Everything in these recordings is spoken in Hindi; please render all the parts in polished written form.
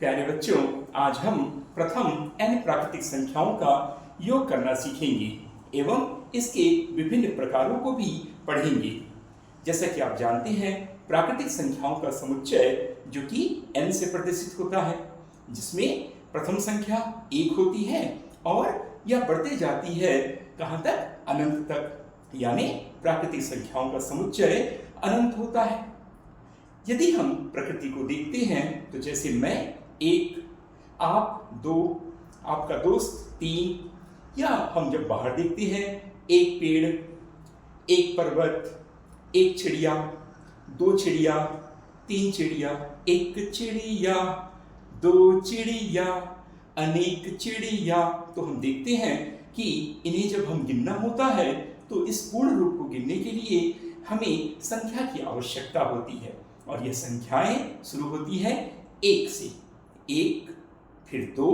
प्यारे बच्चों, आज हम प्रथम n प्राकृतिक संख्याओं का योग करना सीखेंगे एवं इसके विभिन्न प्रकारों को भी पढ़ेंगे। जैसा कि आप जानते हैं, प्राकृतिक संख्याओं का समुच्चय जो कि n से प्रदर्शित होता है, जिसमें प्रथम संख्या 1 होती है और यह बढ़ते जाती है कहाँ तक? अनंत तक। यानी प्राकृतिक संख्याओं का समुच्चय अनंत होता है। यदि हम प्रकृति को देखते हैं तो जैसे मैं 1, आप 2, आपका दोस्त 3, या हम जब बाहर देखते हैं 1 पेड़, 1 पर्वत, 1 चिड़िया, 2 चिड़िया, 3 चिड़िया, 1 चिड़िया, 2 चिड़िया, अनेक चिड़िया, तो हम देखते हैं कि इन्हें जब हम गिनना होता है तो इस पूर्ण रूप को गिनने के लिए हमें संख्या की आवश्यकता होती है। और यह संख्याएं शुरू होती है 1 से। 1, फिर 2,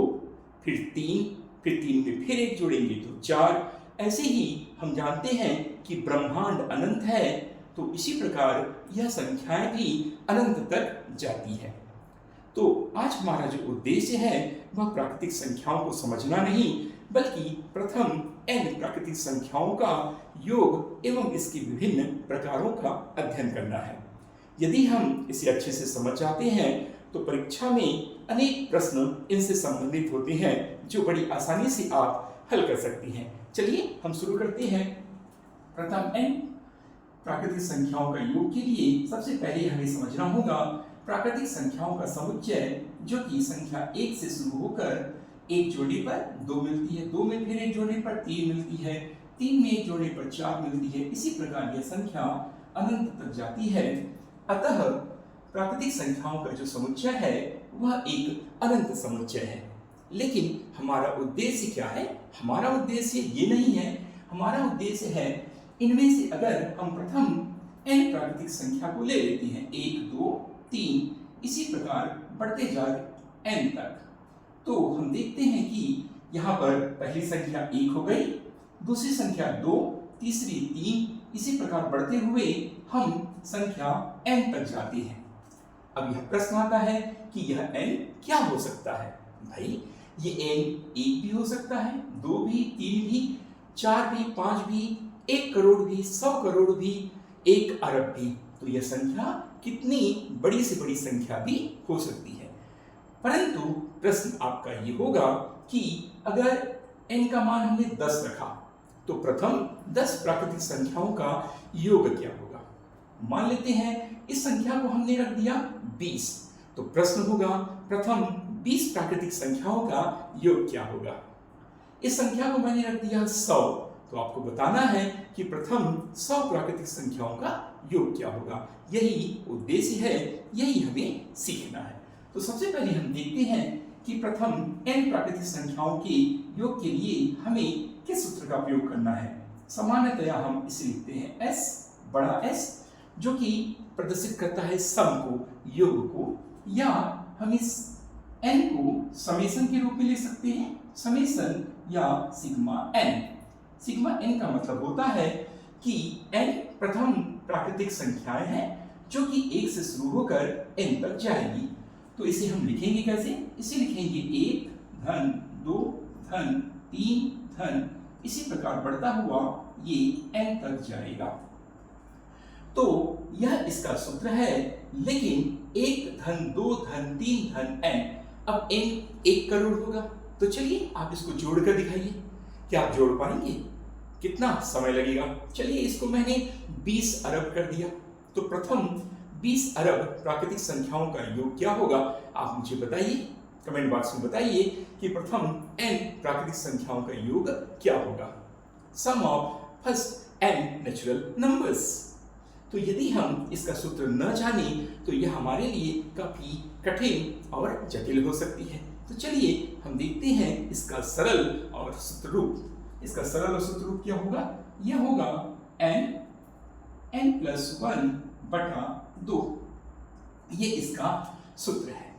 फिर 3, फिर 3 में फिर 1 जोड़ेंगे तो 4। ऐसे ही हम जानते हैं कि ब्रह्मांड अनंत है, तो इसी प्रकार यह संख्याएं भी अनंत तक जाती है। तो आज हमारा जो उद्देश्य है वह प्राकृतिक संख्याओं को समझना नहीं, बल्कि प्रथम n प्राकृतिक संख्याओं का योग एवं इसके विभिन्न प्रकारों का अध्ययन करना है। यदि हम इसे अच्छे से समझ जाते हैं तो परीक्षा में अनेक प्रश्न इनसे संबंधित होते हैं जो बड़ी आसानी से आप हल कर सकती हैं। चलिए हम शुरू करते हैं। प्रथम n प्राकृतिक संख्याओं का योग के लिए सबसे पहले हमें समझना होगा प्राकृतिक संख्याओं का समुच्चय, जो कि संख्या 1 से शुरू होकर 1 जोड़ने पर 2 मिलती है, 2 में फिर 1 जोड़ने पर 3 मिलती है, 3 में 1 जोड़ने पर 4 मिलती है। इसी प्रकार यह संख्या अनंत तक जाती है। अतः प्राकृतिक संख्याओं का जो समुच्चय है वह एक अनंत समुच्चय है। लेकिन हमारा उद्देश्य क्या है? हमारा उद्देश्य ये नहीं है। हमारा उद्देश्य है इनमें से अगर हम प्रथम n प्राकृतिक संख्या को ले लेते हैं, 1, 2, 3, इसी प्रकार बढ़ते जाए n तक, तो हम देखते हैं कि यहाँ पर पहली संख्या 1 हो गई, दूसरी संख्या 2, तीसरी 3, इसी प्रकार बढ़ते हुए हम संख्या n तक जाते हैं। अब यह प्रश्न आता है कि यह n क्या हो सकता है? भाई, ये n 1 भी हो सकता है, 2 भी, 3 भी, 4 भी, 5 भी, 1 करोड़ भी, 100 करोड़ भी, 1 अरब भी। तो यह संख्या कितनी बड़ी से बड़ी संख्या भी हो सकती है। परंतु प्रश्न आपका ये होगा कि अगर n का मान हमने 10 रखा तो प्रथम 10 प्राकृतिक संख्याओं का योग क्या होगा? मान लेते हैं इस संख्या को हमने रख दिया 20, तो प्रश्न होगा प्रथम 20 प्राकृतिक संख्याओं का योग क्या होगा? इस संख्या को मैंने रख दिया 100, तो आपको बताना है कि प्रथम 100 प्राकृतिक संख्याओं का योग क्या होगा। यही उद्देश्य है, यही हमें सीखना है। तो सबसे पहले हम देखते हैं कि प्रथम n प्राकृतिक संख्याओं के योग के लिए हमें किस सूत्र का प्रयोग करना है। सामान्यतया हम इसे लिखते हैं S, बड़ा S, जो कि प्रदर्शित करता है सम को, योग को, या हम इस n को समेशन के रूप में ले सकते हैं, समेशन या सिग्मा n। सिग्मा n का मतलब होता है कि n प्रथम प्राकृतिक संख्याएं हैं जो कि 1 से शुरू होकर n तक जाएगी। तो इसे हम लिखेंगे कैसे? इसे लिखेंगे 1 धन 2 धन 3 धन, इसी प्रकार बढ़ता हुआ ये n तक जाएगा। तो यह इसका सूत्र है। लेकिन 1 धन 2 धन 3 धन n, अब n 1 करोड़ होगा, तो चलिए आप इसको जोड़कर दिखाइए। क्या आप जोड़ पाएंगे? कितना समय लगेगा? चलिए इसको मैंने 20 अरब कर दिया, तो प्रथम 20 अरब प्राकृतिक संख्याओं का योग क्या होगा? आप मुझे बताइए, कमेंट बॉक्स में बताइए कि प्रथम n प्राकृतिक संख्याओं का योग क्या होगा। Sum of first n natural numbers. तो यदि हम इसका सूत्र न जाने तो यह हमारे लिए काफी कठिन और जटिल हो सकती है। तो चलिए हम देखते हैं इसका सरल और सूत्र रूप। इसका सरल और सूत्र रूप क्या होगा? यह होगा n+1 बटा 2। ये इसका सूत्र है।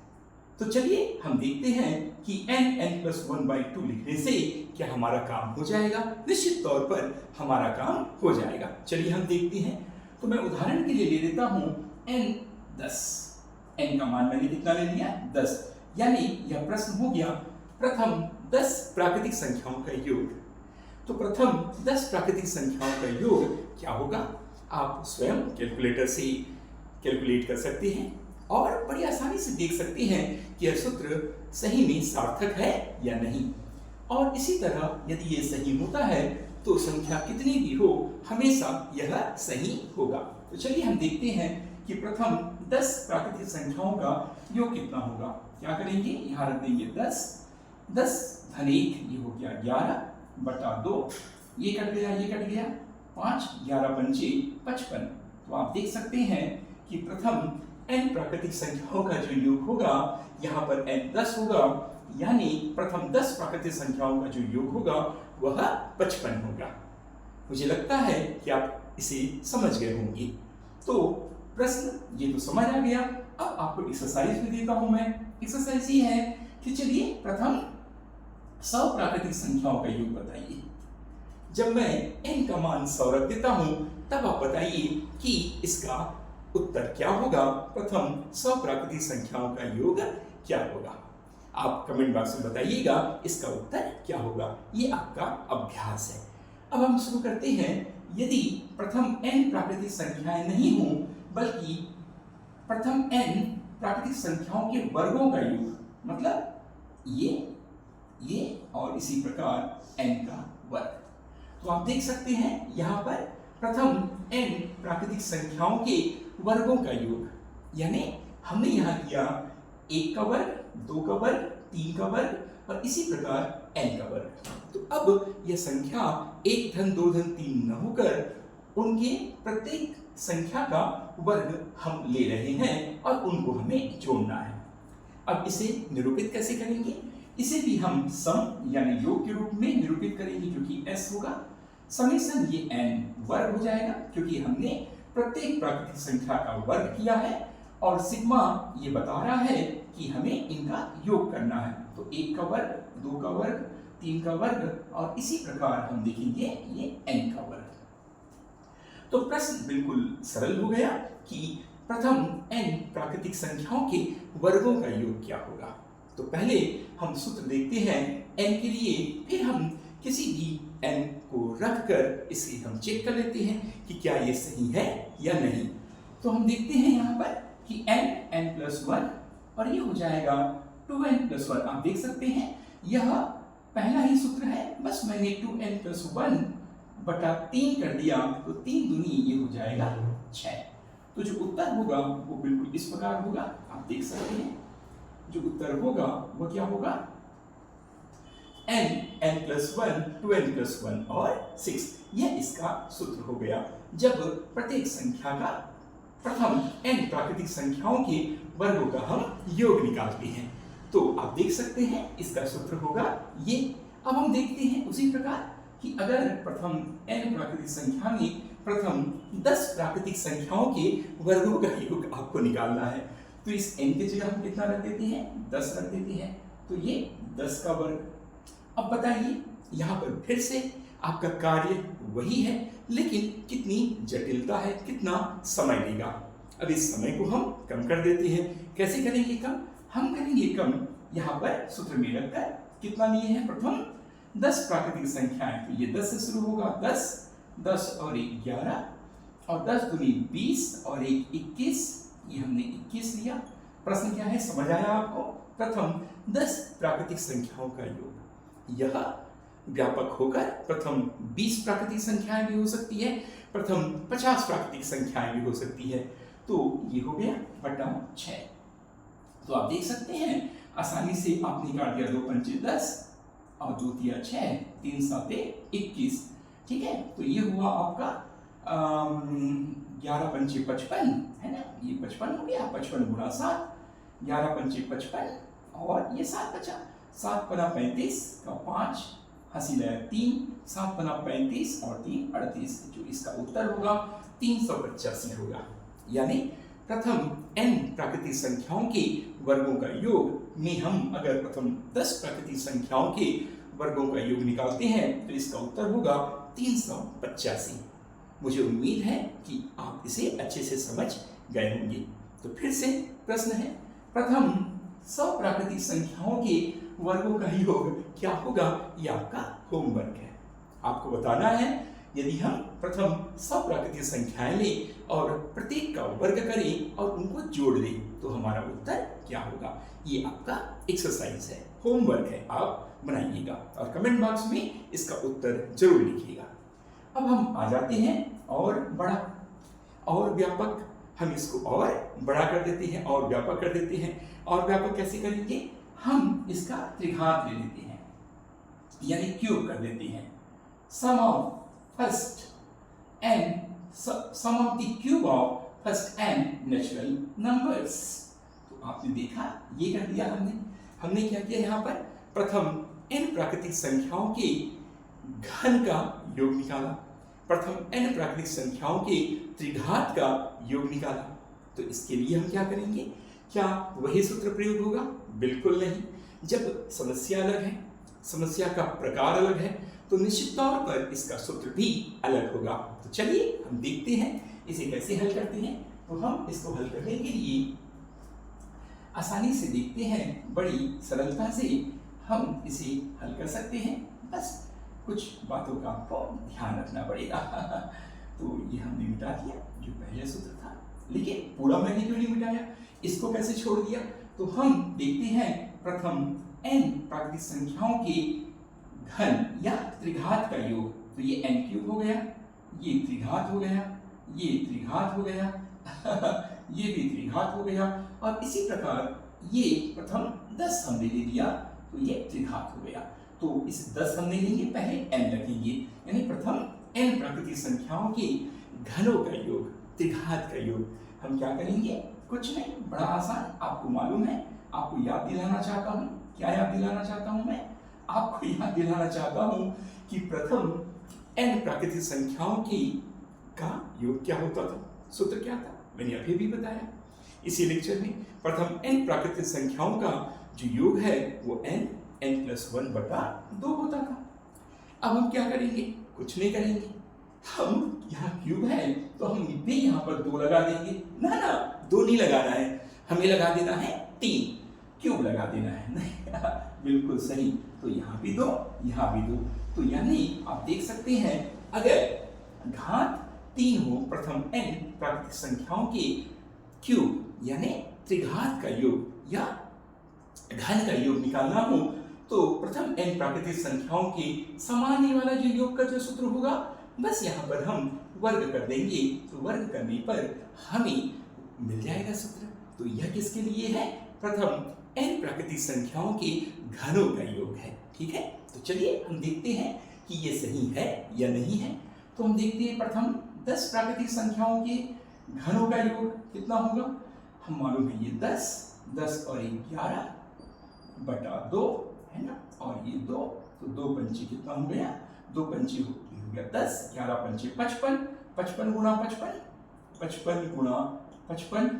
तो चलिए हम देखते हैं कि n+1/2 लिखने से क्या हमारा काम हो जाएगा? निश्चित तौर पर हमारा काम हो जाएगा। चलिए हम देखते हैं। तो मैं उदाहरण के लिए ले लेता हूं n 10। n का मान मैंने कितना ले लिया? 10। यानी यह प्रश्न हो गया प्रथम 10 प्राकृतिक संख्याओं का योग। तो प्रथम 10 प्राकृतिक संख्याओं का योग क्या होगा, आप स्वयं कैलकुलेटर से कैलकुलेट कर सकते हैं और बड़ी आसानी से देख सकते हैं कि यह सूत्र सही में सार्थक है या नहीं। और इसी तरह यदि ये सही होता है तो संख्या कितनी भी हो हमेशा यह सही होगा। तो चलिए हम देखते हैं कि प्रथम 10 प्राकृतिक संख्याओं का योग कितना होगा। क्या करेंगे, यहाँ रख देंगे 10, 10 धन 1 ये हो गया 11 बटा 2, ये कट गया 5, 11 पंचे 55। तो आप देख सकते हैं कि प्रथम n प्राकृतिक संख्याओं का जो योग होगा यहाँ पर n 10 होगा, यानी प्रथम 10 प्राकृतिक संख्याओं का जो योग होगा वह 55 होगा। मुझे लगता है कि आप इसे समझ गए होंगे। तो प्रश्न ये तो समझ आ गया। अब आपको एक्सरसाइज भी देता हूं मैं। एक्सरसाइज ये है कि चलिए प्रथम 100 प्राकृतिक संख्याओं का योग बताइए। जब मैं n का मान 100 रख देता हूं तब आप बताइए कि इसका उत्तर क्या होगा, प्रथम 100 प्राकृतिक संख्याओं का योग क्या होगा। आप कमेंट बॉक्स में बताइएगा इसका उत्तर क्या होगा। ये आपका अभ्यास है। अब हम शुरू करते हैं। यदि प्रथम n प्राकृतिक संख्याएं नहीं हों बल्कि प्रथम n प्राकृतिक संख्याओं के वर्गों का योग, मतलब ये और इसी प्रकार n का वर्ग। तो आप देख सकते हैं यहाँ पर प्रथम n प्राकृतिक संख्याओं के वर्गों का योग, यानी हमने यहाँ किया 1 का वर्ग, 2 का वर्ग, 3 का वर्ग और इसी प्रकार n का वर्ग। तो अब यह संख्या 1 धन 2 धन 3 न होकर उनके प्रत्येक संख्या का वर्ग हम ले रहे हैं और उनको हमें जोड़ना है। अब इसे निरूपित कैसे करेंगे, इसे भी हम सम यानी योग के रूप में निरूपित करेंगे, क्योंकि s होगा समेशन ये n वर्ग हो जाएगा, क्योंकि हमने प्रत्येक प्राकृतिक संख्या का वर्ग किया है और सिग्मा ये बता रहा है कि हमें इनका योग करना है। तो 1 का वर्ग, 2 का वर्ग, 3 का वर्ग और इसी प्रकार हम देखेंगे ये n का वर्ग। तो प्रश्न बिल्कुल सरल हो गया कि प्रथम n प्राकृतिक संख्याओं के वर्गों का योग क्या होगा। तो पहले हम सूत्र देखते हैं n के लिए, फिर हम किसी भी n को रखकर इसे हम चेक कर लेते हैं कि क्या ये सही है या नहीं। तो हम देखते हैं यहाँ पर कि n प्लस 1 और ये हो जाएगा 2n प्लस 1। आप देख सकते हैं यह पहला ही सूत्र है, बस मैंने 2n प्लस 1 बटा 3 कर दिया, तो 3 दूनी ये हो जाएगा 6। तो जो उत्तर होगा वो बिल्कुल इस प्रकार होगा। आप देख सकते हैं जो उत्तर होगा वो क्या होगा, n प्लस 1, 2n प्लस 1 और 6। यह इसका सूत्र हो गया जब प्रत्येक संख्या का प्रथम n प्राकृतिक संख्याओं के वर्गों का हम योग निकालते हैं। तो आप देख सकते हैं इसका सूत्र होगा ये। अब हम देखते हैं उसी प्रकार कि अगर प्रथम n प्राकृतिक संख्या में प्रथम 10 प्राकृतिक संख्याओं के वर्गों का योग आपको निकालना है, तो इस n की जगह हम कितना रख देते हैं, 10 रख देते हैं। तो ये 10 का वर्ग। अब बताइए यहाँ पर फिर से आपका कार्य वही है, लेकिन कितनी जटिलता है, कितना समय लेगा। अब इस समय को हम कम कर देते हैं। कैसे करेंगे कम, हम करेंगे कम यहाँ पर सूत्र में रखकर। कितना लिए हैं, प्रथम 10 प्राकृतिक संख्याएं, तो ये 10 से शुरू होगा, 10, 10 और 1 11 और 10 दूनी 20 और 1 21, ये हमने 21 लिया। प्रश्न क्या है, समझ आया आपको। प्रथम 10 प्राकृतिक संख्याओं का योग, यह व्यापक होकर प्रथम 20 प्राकृतिक संख्याएं भी हो सकती है, प्रथम 50 प्राकृतिक संख्याएं भी हो सकती है। तो ये हो गया बटा 6। तो आप देख सकते हैं आसानी से आपने काट दिया, 2 पंचे 10 और 2 तिया 6, 3 साते 21। ठीक है, तो ये हुआ आपका 11 पंचे 55 है ना, ये 55 हो गया, 55 गुणा 7, 11 पंचे 55 और ये 7 बचा, 7 पना 35 का 5, हंसी लाया 3, 7 पना 35 और 3 38। जो इसका उत्तर होगा 385 होगा। यानी प्रथम n प्राकृतिक संख्याओं के वर्गों का योग में हम अगर प्रथम 10 प्राकृतिक संख्याओं के वर्गों का योग निकालते हैं तो इसका उत्तर होगा 385। मुझे उम्मीद है कि आप इसे अच्छे से समझ गए होंगे। तो फिर से प्रश्न है, प्रथम 100 प्राकृतिक संख्याओं के वर्गों का योग क्या होगा, ये आपका होमवर्क है। आपको बताना है यदि हम प्रथम 100 प्राकृतिक संख्याएं लें और प्रत्येक का वर्ग करें और उनको जोड़ दें तो हमारा उत्तर क्या होगा। ये आपका एक्सरसाइज है, होमवर्क है, आप बनाइएगा और कमेंट बॉक्स में इसका उत्तर जरूर लिखिएगा। अब हम आ जाते हैं और बड़ा और व्यापक, हम इसको और बड़ा कर देते हैं और व्यापक कर देते हैं। और व्यापक कैसे करेंगे, हम इसका त्रिघात ले लेते हैं यानी क्यूब कर देते हैं। Sum of first n, sum of the cube of first n natural numbers. तो आपने देखा ये कर दिया हमने क्या किया, यहाँ पर प्रथम n प्राकृतिक संख्याओं के घन का योग निकाला, प्रथम n प्राकृतिक संख्याओं के त्रिघात का योग निकाला। तो इसके लिए हम क्या करेंगे, क्या वही सूत्र प्रयोग होगा? बिल्कुल नहीं। जब समस्या अलग है, समस्या का प्रकार अलग है, तो निश्चित तौर पर इसका सूत्र भी अलग होगा। तो चलिए हम देखते हैं इसे कैसे हल करते हैं। तो हम इसको हल करने के लिए आसानी से देखते हैं, बड़ी सरलता से हम इसे हल कर सकते हैं। बस कुछ बातों का आपको ध्यान रखना पड़ेगा। तो ये हमने मिटा दिया जो पहले सूत्र था, लेकिन पूरा मैंने क्यों नहीं मिटाया, इसको कैसे छोड़ दिया। तो हम देखते हैं प्रथम n प्राकृतिक संख्याओं के घन या त्रिघात का योग। तो ये n क्यूब हो गया, ये त्रिघात हो गया, ये त्रिघात हो गया, ये भी त्रिघात हो गया, और इसी प्रकार ये प्रथम 10 हमने ले लिया तो ये त्रिघात हो गया। तो इस 10 हमने लेंगे, पहले n रखेंगे, यानी प्रथम n प्राकृतिक संख्याओं के घनों का योग, त्रिघात का योग। हम क्या करेंगे, कुछ नहीं, बड़ा आसान, आपको मालूम है। आपको याद दिलाना चाहता हूँ, क्या याद दिलाना चाहता हूँ मैं, आपको याद दिलाना चाहता हूँ कि प्रथम n प्राकृतिक संख्याओं की का योग क्या होता था, सूत्र क्या था, मैंने अभी भी बताया इसी लेक्चर में। प्रथम n प्राकृतिक संख्याओं का जो योग है वो n+1/2 होता था। अब हम क्या करेंगे, कुछ नहीं करेंगे, हम यहाँ क्यूब है तो हम भी यहाँ पर 2 लगा देंगे। ना 2 नहीं लगाना है, हमें लगा देना है 3, क्यूब लगा देना है। नहीं बिल्कुल सही, तो यहाँ भी 2, यहाँ भी 2। तो यानी आप देख सकते हैं अगर घात 3 हो प्रथम n प्राकृतिक संख्याओं के क्यूब यानी त्रिघात का योग या घन का योग निकालना हो, तो प्रथम n प्राकृतिक संख्याओं के सामान्य वाला जो योग का जो सूत्र होगा, बस यहाँ पर हम वर्ग कर देंगे, तो वर्ग करने पर हमें मिल जाएगा सूत्र। तो यह किसके लिए है, प्रथम n प्राकृतिक संख्याओं के घनों का योग है। ठीक है, तो चलिए हम देखते हैं कि ये सही है या नहीं है। तो हम देखते हैं प्रथम 10 प्राकृतिक संख्याओं के घनों का योग कितना होगा। हम मालूम है ये 10 और 11/2 है ना, और ये 2, तो 2 पंचे कितना हो गया, 2 पंचे हो गया 10, 11 पंचे 55, 55 गुणा 55, 55 गुणा 55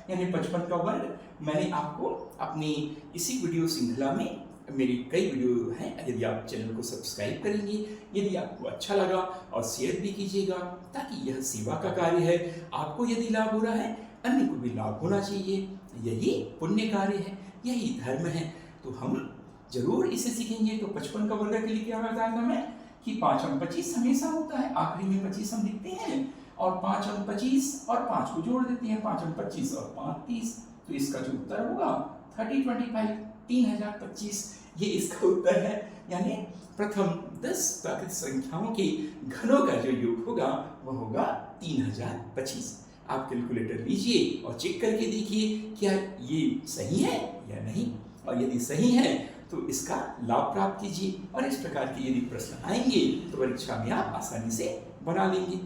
यानी 55 का वर्ग। मैंने आपको अपनी इसी वीडियो श्रृंखला में मेरी कई वीडियो हैं, यदि आप चैनल को सब्सक्राइब करेंगे, यदि आपको अच्छा लगा और शेयर भी कीजिएगा, ताकि यह सेवा का कार्य है। आपको यदि लाभ हो रहा है, अन्य को भी लाभ होना चाहिए। यही पुण्य कार्य है, यही धर्म है। तो हम जरूर इसे सीखेंगे। तो 55 का वर्ग के लिए क्या बताया था मैं कि 5 और 25 हमेशा होता है, आखिरी में 25 हम लिखते हैं और 5 और 25 और 5 को जोड़ देते हैं, 5 और 25 और 5 30। तो इसका जो उत्तर होगा 3025 3025, ये इसका उत्तर है। यानी प्रथम 10 प्राकृतिक संख्याओं के घनों का जो योग होगा वह होगा 3025। आप कैलकुलेटर लीजिए और चेक करके देखिए क्या ये सही है या नहीं, और यदि सही है तो इसका लाभ प्राप्त कीजिए। और इस प्रकार के यदि प्रश्न आएंगे तो परीक्षा में आप आसानी से बना लेंगे।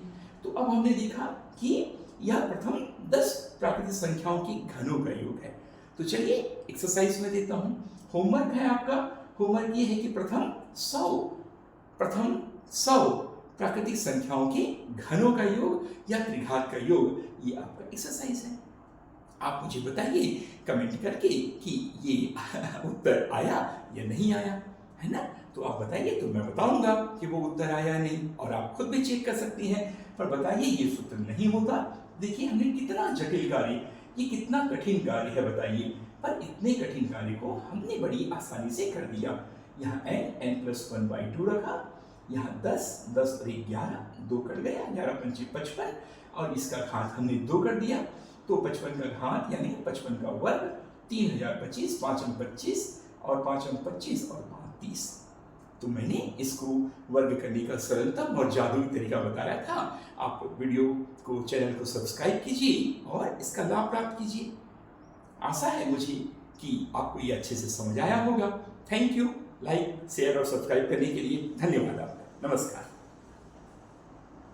तो अब हमने देखा कि यह प्रथम 10 प्राकृतिक संख्याओं के घनों का योग है। तो चलिए एक्सरसाइज में देता हूं, होमवर्क है आपका। होमवर्क ये है कि प्रथम 100 प्राकृतिक संख्याओं के घनों का योग या त्रिघात का योग, ये आपका एक्सरसाइज है। आप मुझे बताइए कमेंट करके कि ये उत्तर आया या नहीं आया, है ना। तो आप बताइए तो मैं बताऊंगा कि वो उत्तर आया या नहीं, और आप खुद भी चेक कर सकती हैं। पर बताइए ये सूत्र नहीं होता, देखिए हमने कितना जटिल कार्य, ये कितना कठिन कार्य है बताइए, पर इतने कठिन कार्य को हमने बड़ी आसानी से कर दिया। यहाँ n+1/2 रखा, यहाँ 10, 10 और 11, 2 कट गया, 11 पंचे 55 और इसका घात हमने 2 कर दिया, तो 55 का घात यानी 55 का वर्ग 3025, 5 अंक 25 और 5 अंक 25 और 5 30। तो मैंने इसको वर्ग करने का सरलतम और जादुई तरीका बताया था। आप वीडियो को, चैनल को सब्सक्राइब कीजिए और इसका लाभ प्राप्त कीजिए। आशा है मुझे कि आपको ये अच्छे से समझ आया होगा। Thank you. लाइक, शेयर और सब्सक्राइब करने के लिए धन्यवाद आपका। नमस्कार।